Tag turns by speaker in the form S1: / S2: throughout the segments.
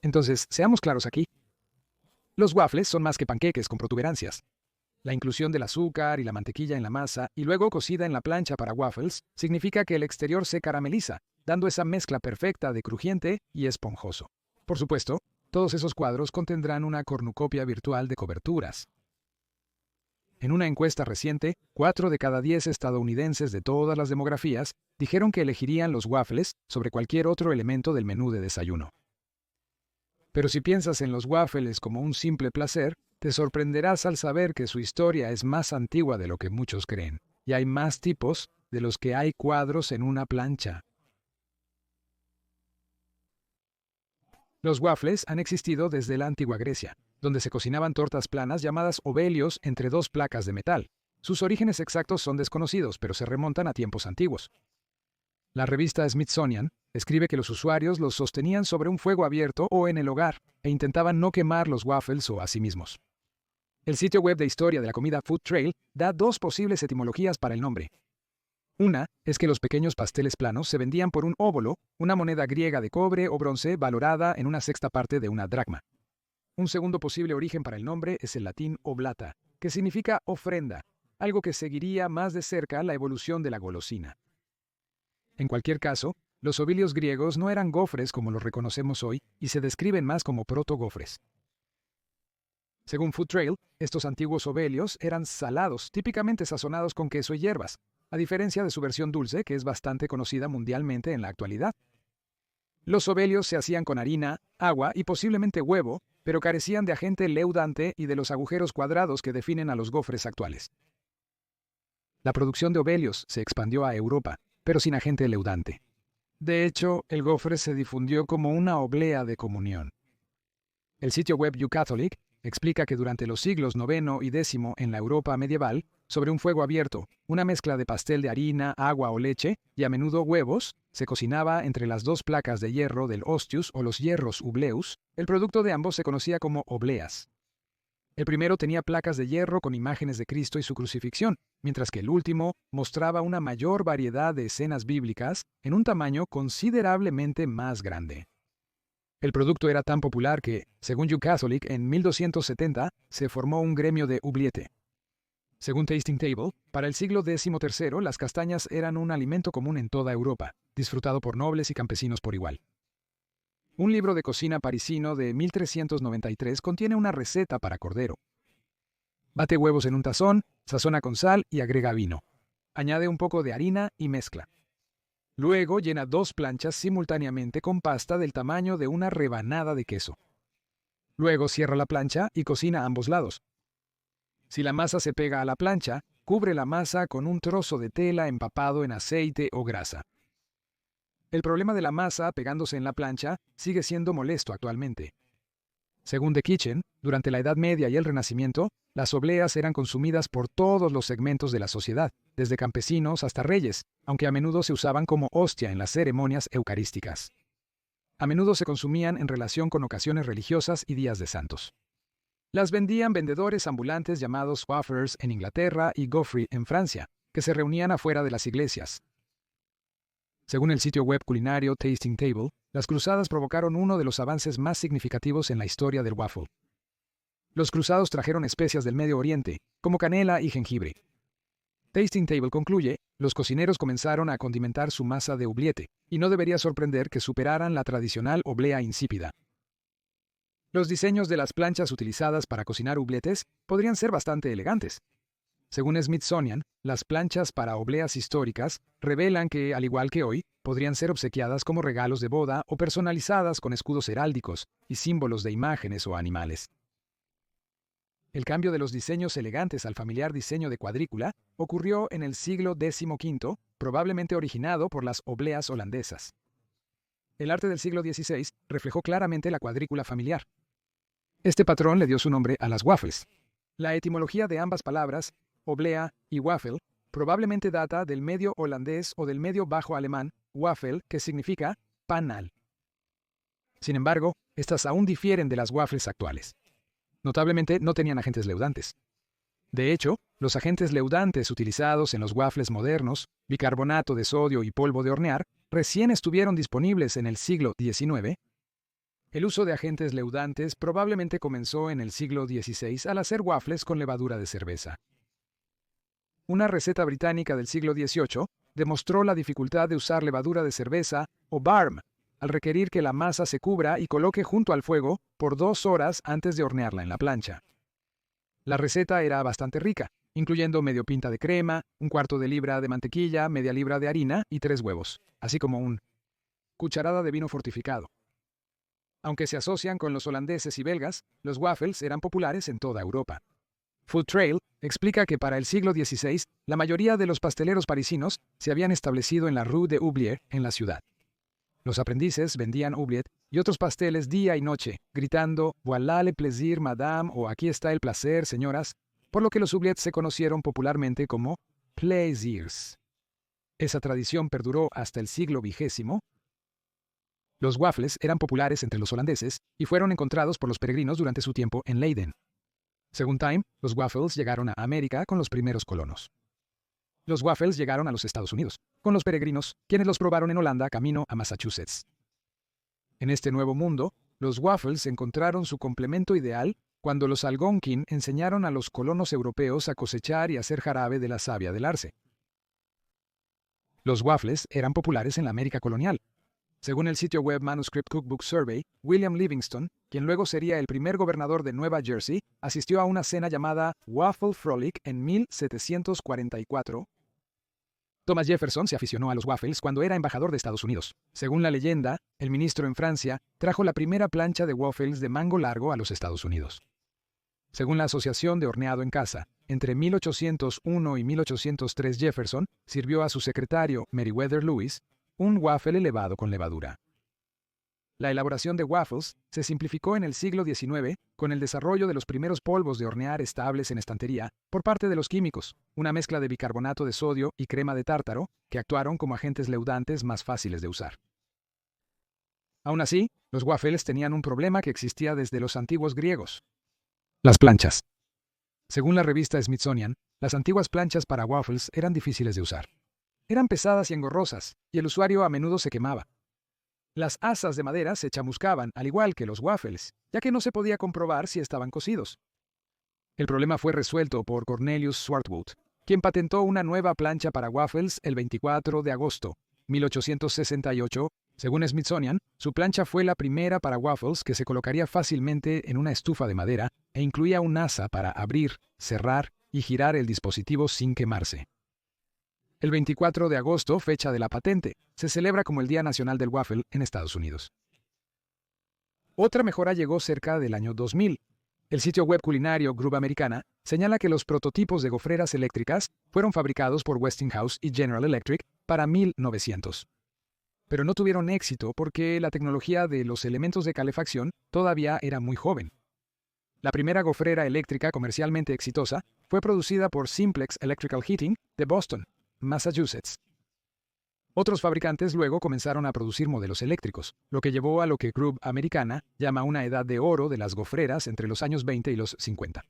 S1: Entonces, seamos claros aquí. Los waffles son más que panqueques con protuberancias. La inclusión del azúcar y la mantequilla en la masa y luego cocida en la plancha para waffles significa que el exterior se carameliza, dando esa mezcla perfecta de crujiente y esponjoso. Por supuesto, todos esos cuadros contendrán una cornucopia virtual de coberturas. En una encuesta reciente, 4 de cada 10 estadounidenses de todas las demografías dijeron que elegirían los waffles sobre cualquier otro elemento del menú de desayuno. Pero si piensas en los waffles como un simple placer, te sorprenderás al saber que su historia es más antigua de lo que muchos creen, y hay más tipos de los que hay cuadros en una plancha. Los waffles han existido desde la antigua Grecia, donde se cocinaban tortas planas llamadas ovelios entre 2 placas de metal. Sus orígenes exactos son desconocidos, pero se remontan a tiempos antiguos. La revista Smithsonian escribe que los usuarios los sostenían sobre un fuego abierto o en el hogar e intentaban no quemar los waffles o a sí mismos. El sitio web de historia de la comida Food Trail da 2 posibles etimologías para el nombre. Una es que los pequeños pasteles planos se vendían por un óbolo, una moneda griega de cobre o bronce valorada en una sexta parte de una dracma. Un segundo posible origen para el nombre es el latín oblata, que significa ofrenda, algo que seguiría más de cerca la evolución de la golosina. En cualquier caso, los ovilios griegos no eran gofres como los reconocemos hoy y se describen más como protogofres. Según Food Trail, estos antiguos ovelios eran salados, típicamente sazonados con queso y hierbas, a diferencia de su versión dulce, que es bastante conocida mundialmente en la actualidad. Los ovelios se hacían con harina, agua y posiblemente huevo, pero carecían de agente leudante y de los agujeros cuadrados que definen a los gofres actuales. La producción de ovelios se expandió a Europa, pero sin agente leudante. De hecho, el gofre se difundió como una oblea de comunión. El sitio web YouCatholic explica que durante los siglos IX y X en la Europa medieval, sobre un fuego abierto, una mezcla de pastel de harina, agua o leche, y a menudo huevos, se cocinaba entre las 2 placas de hierro del ostius o los hierros ubleus. El producto de ambos se conocía como obleas. El primero tenía placas de hierro con imágenes de Cristo y su crucifixión, mientras que el último mostraba una mayor variedad de escenas bíblicas en un tamaño considerablemente más grande. El producto era tan popular que, según YouCatholic, en 1270 se formó un gremio de oubliette. Según Tasting Table, para el siglo XIII las castañas eran un alimento común en toda Europa, disfrutado por nobles y campesinos por igual. Un libro de cocina parisino de 1393 contiene una receta para cordero. Bate huevos en un tazón, sazona con sal y agrega vino. Añade un poco de harina y mezcla. Luego llena 2 planchas simultáneamente con pasta del tamaño de una rebanada de queso. Luego cierra la plancha y cocina a ambos lados. Si la masa se pega a la plancha, cubre la masa con un trozo de tela empapado en aceite o grasa. El problema de la masa pegándose en la plancha sigue siendo molesto actualmente. Según The Kitchen, durante la Edad Media y el Renacimiento, las obleas eran consumidas por todos los segmentos de la sociedad, desde campesinos hasta reyes, aunque a menudo se usaban como hostia en las ceremonias eucarísticas. A menudo se consumían en relación con ocasiones religiosas y días de santos. Las vendían vendedores ambulantes llamados wafers en Inglaterra y gofri en Francia, que se reunían afuera de las iglesias. Según el sitio web culinario Tasting Table, las cruzadas provocaron uno de los avances más significativos en la historia del waffle. Los cruzados trajeron especias del Medio Oriente, como canela y jengibre. Tasting Table concluye, los cocineros comenzaron a condimentar su masa de oubliette, y no debería sorprender que superaran la tradicional oblea insípida. Los diseños de las planchas utilizadas para cocinar oublettes podrían ser bastante elegantes. Según Smithsonian, las planchas para obleas históricas revelan que, al igual que hoy, podrían ser obsequiadas como regalos de boda o personalizadas con escudos heráldicos y símbolos de imágenes o animales. El cambio de los diseños elegantes al familiar diseño de cuadrícula ocurrió en el siglo XV, probablemente originado por las obleas holandesas. El arte del siglo XVI reflejó claramente la cuadrícula familiar. Este patrón le dio su nombre a las waffles. La etimología de ambas palabras, oblea y waffle, probablemente data del medio holandés o del medio bajo alemán, waffel, que significa panal. Sin embargo, estas aún difieren de las waffles actuales. Notablemente no tenían agentes leudantes. De hecho, los agentes leudantes utilizados en los waffles modernos, bicarbonato de sodio y polvo de hornear, recién estuvieron disponibles en el siglo XIX. El uso de agentes leudantes probablemente comenzó en el siglo XVI al hacer waffles con levadura de cerveza. Una receta británica del siglo XVIII demostró la dificultad de usar levadura de cerveza o barm, al requerir que la masa se cubra y coloque junto al fuego por 2 horas antes de hornearla en la plancha. La receta era bastante rica, incluyendo medio pinta de crema, 1/4 de libra de mantequilla, media libra de harina y 3 huevos, así como una cucharada de vino fortificado. Aunque se asocian con los holandeses y belgas, los waffles eran populares en toda Europa. Food Trail explica que para el siglo XVI, la mayoría de los pasteleros parisinos se habían establecido en la Rue de Oublier, en la ciudad. Los aprendices vendían oubliette y otros pasteles día y noche, gritando «Voilà le plaisir, madame» o «Aquí está el placer, señoras», por lo que los oubliettes se conocieron popularmente como plaisirs. Esa tradición perduró hasta el siglo XX. Los waffles eran populares entre los holandeses y fueron encontrados por los peregrinos durante su tiempo en Leiden. Según Time, los waffles llegaron a América con los primeros colonos. Los waffles llegaron a los Estados Unidos, con los peregrinos, quienes los probaron en Holanda camino a Massachusetts. En este nuevo mundo, los waffles encontraron su complemento ideal cuando los Algonquin enseñaron a los colonos europeos a cosechar y hacer jarabe de la savia del arce. Los waffles eran populares en la América colonial. Según el sitio web Manuscript Cookbook Survey, William Livingston, quien luego sería el primer gobernador de Nueva Jersey, asistió a una cena llamada Waffle Frolic en 1744. Thomas Jefferson se aficionó a los waffles cuando era embajador de Estados Unidos. Según la leyenda, el ministro en Francia trajo la primera plancha de waffles de mango largo a los Estados Unidos. Según la Asociación de Horneado en Casa, entre 1801 y 1803 Jefferson sirvió a su secretario, Meriwether Lewis, un waffle elevado con levadura. La elaboración de waffles se simplificó en el siglo XIX con el desarrollo de los primeros polvos de hornear estables en estantería por parte de los químicos, una mezcla de bicarbonato de sodio y crema de tártaro que actuaron como agentes leudantes más fáciles de usar. Aún así, los waffles tenían un problema que existía desde los antiguos griegos: las planchas. Según la revista Smithsonian, las antiguas planchas para waffles eran difíciles de usar. Eran pesadas y engorrosas, y el usuario a menudo se quemaba. Las asas de madera se chamuscaban, al igual que los waffles, ya que no se podía comprobar si estaban cocidos. El problema fue resuelto por Cornelius Swartwout, quien patentó una nueva plancha para waffles el 24 de agosto de 1868. Según Smithsonian, su plancha fue la primera para waffles que se colocaría fácilmente en una estufa de madera e incluía un asa para abrir, cerrar y girar el dispositivo sin quemarse. El 24 de agosto, fecha de la patente, se celebra como el Día Nacional del Waffle en Estados Unidos. Otra mejora llegó cerca del año 2000. El sitio web culinario Grub Americana señala que los prototipos de gofreras eléctricas fueron fabricados por Westinghouse y General Electric para 1900. Pero no tuvieron éxito porque la tecnología de los elementos de calefacción todavía era muy joven. La primera gofrera eléctrica comercialmente exitosa fue producida por Simplex Electrical Heating de Boston, Massachusetts. Otros fabricantes luego comenzaron a producir modelos eléctricos, lo que llevó a lo que Grub Americana llama una edad de oro de las gofreras entre los años 20 y los 50.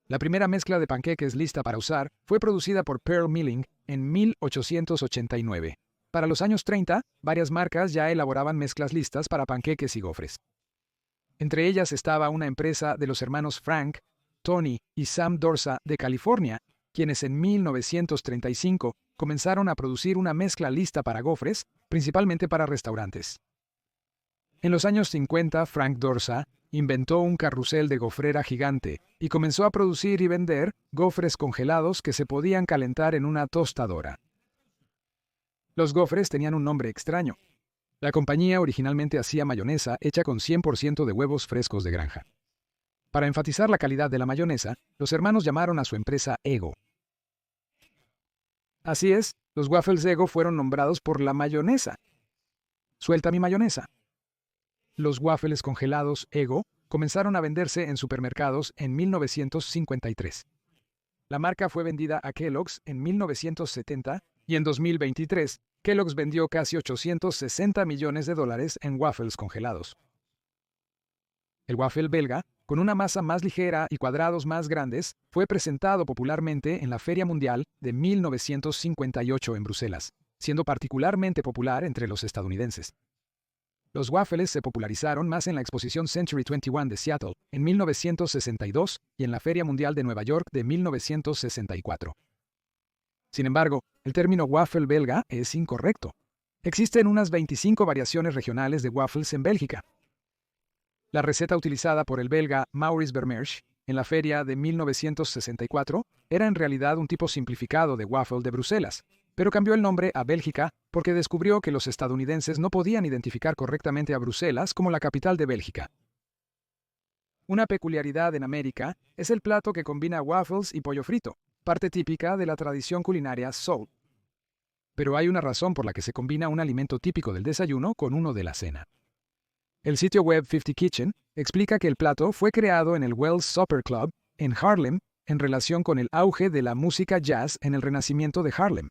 S1: La primera mezcla de panqueques lista para usar fue producida por Pearl Milling en 1889. Para los años 30, varias marcas ya elaboraban mezclas listas para panqueques y gofres. Entre ellas estaba una empresa de los hermanos Frank, Tony y Sam Dorsa de California, quienes en 1935 comenzaron a producir una mezcla lista para gofres, principalmente para restaurantes. En los años 50, Frank Dorsa inventó un carrusel de gofrera gigante y comenzó a producir y vender gofres congelados que se podían calentar en una tostadora. Los gofres tenían un nombre extraño. La compañía originalmente hacía mayonesa hecha con 100% de huevos frescos de granja. Para enfatizar la calidad de la mayonesa, los hermanos llamaron a su empresa Eggo. Así es, los waffles Eggo fueron nombrados por la mayonesa. Suelta mi mayonesa. Los waffles congelados Eggo comenzaron a venderse en supermercados en 1953. La marca fue vendida a Kellogg's en 1970 y en 2023, Kellogg's vendió casi $860 millones en waffles congelados. El waffle belga, con una masa más ligera y cuadrados más grandes, fue presentado popularmente en la Feria Mundial de 1958 en Bruselas, siendo particularmente popular entre los estadounidenses. Los waffles se popularizaron más en la exposición Century 21 de Seattle en 1962 y en la Feria Mundial de Nueva York de 1964. Sin embargo, el término waffle belga es incorrecto. Existen unas 25 variaciones regionales de waffles en Bélgica. La receta utilizada por el belga Maurice Vermeersch en la feria de 1964 era en realidad un tipo simplificado de waffle de Bruselas, pero cambió el nombre a Bélgica porque descubrió que los estadounidenses no podían identificar correctamente a Bruselas como la capital de Bélgica. Una peculiaridad en América es el plato que combina waffles y pollo frito, parte típica de la tradición culinaria soul. Pero hay una razón por la que se combina un alimento típico del desayuno con uno de la cena. El sitio web 50 Kitchen explica que el plato fue creado en el Wells Supper Club en Harlem en relación con el auge de la música jazz en el Renacimiento de Harlem.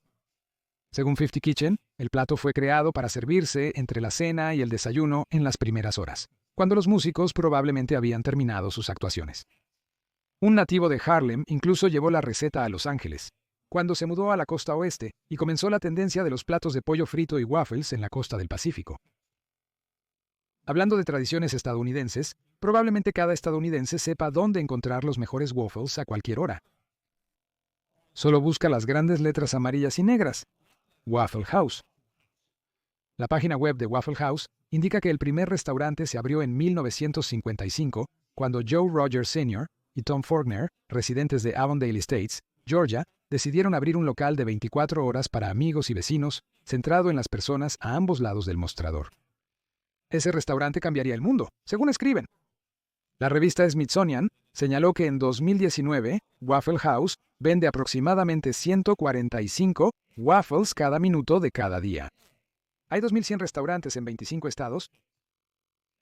S1: Según 50 Kitchen, el plato fue creado para servirse entre la cena y el desayuno en las primeras horas, cuando los músicos probablemente habían terminado sus actuaciones. Un nativo de Harlem incluso llevó la receta a Los Ángeles, cuando se mudó a la costa oeste y comenzó la tendencia de los platos de pollo frito y waffles en la costa del Pacífico. Hablando de tradiciones estadounidenses, probablemente cada estadounidense sepa dónde encontrar los mejores waffles a cualquier hora. Solo busca las grandes letras amarillas y negras. Waffle House. La página web de Waffle House indica que el primer restaurante se abrió en 1955, cuando Joe Rogers Sr. y Tom Faulkner, residentes de Avondale Estates, Georgia, decidieron abrir un local de 24 horas para amigos y vecinos, centrado en las personas a ambos lados del mostrador. Ese restaurante cambiaría el mundo, según escriben. La revista Smithsonian señaló que en 2019, Waffle House vende aproximadamente 145 waffles cada minuto de cada día. Hay 2.100 restaurantes en 25 estados,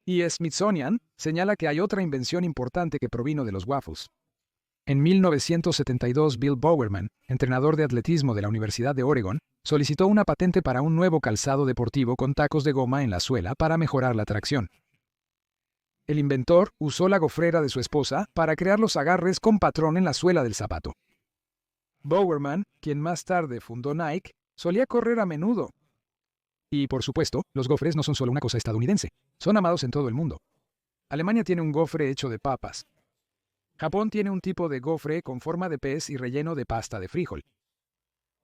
S1: y Smithsonian señala que hay otra invención importante que provino de los waffles. En 1972, Bill Bowerman, entrenador de atletismo de la Universidad de Oregon, solicitó una patente para un nuevo calzado deportivo con tacos de goma en la suela para mejorar la tracción. El inventor usó la gofrera de su esposa para crear los agarres con patrón en la suela del zapato. Bowerman, quien más tarde fundó Nike, solía correr a menudo. Y, por supuesto, los gofres no son solo una cosa estadounidense, son amados en todo el mundo. Alemania tiene un gofre hecho de papas. Japón tiene un tipo de gofre con forma de pez y relleno de pasta de frijol.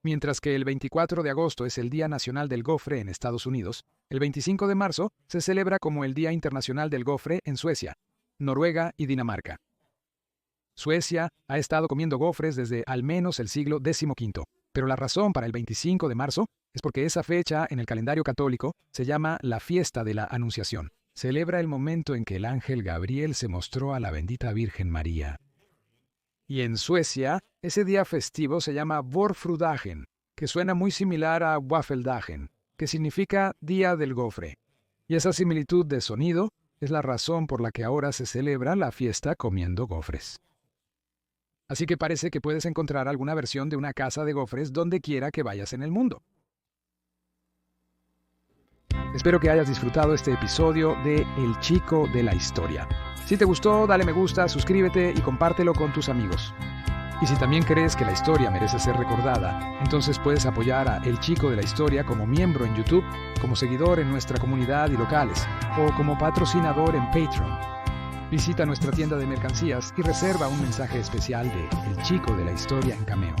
S1: Mientras que el 24 de agosto es el Día Nacional del Gofre en Estados Unidos, el 25 de marzo se celebra como el Día Internacional del Gofre en Suecia, Noruega y Dinamarca. Suecia ha estado comiendo gofres desde al menos el siglo XV, pero la razón para el 25 de marzo es porque esa fecha en el calendario católico se llama la Fiesta de la Anunciación. Celebra el momento en que el ángel Gabriel se mostró a la bendita Virgen María. Y en Suecia, ese día festivo se llama Vårfrudagen, que suena muy similar a Waffeldagen, que significa Día del Gofre. Y esa similitud de sonido es la razón por la que ahora se celebra la fiesta comiendo gofres. Así que parece que puedes encontrar alguna versión de una casa de gofres donde quiera que vayas en el mundo. Espero que hayas disfrutado este episodio de El Chico de la Historia. Si te gustó, dale me gusta, suscríbete y compártelo con tus amigos. Y si también crees que la historia merece ser recordada, entonces puedes apoyar a El Chico de la Historia como miembro en YouTube, como seguidor en nuestra comunidad y locales, o como patrocinador en Patreon. Visita nuestra tienda de mercancías y reserva un mensaje especial de El Chico de la Historia en Cameo.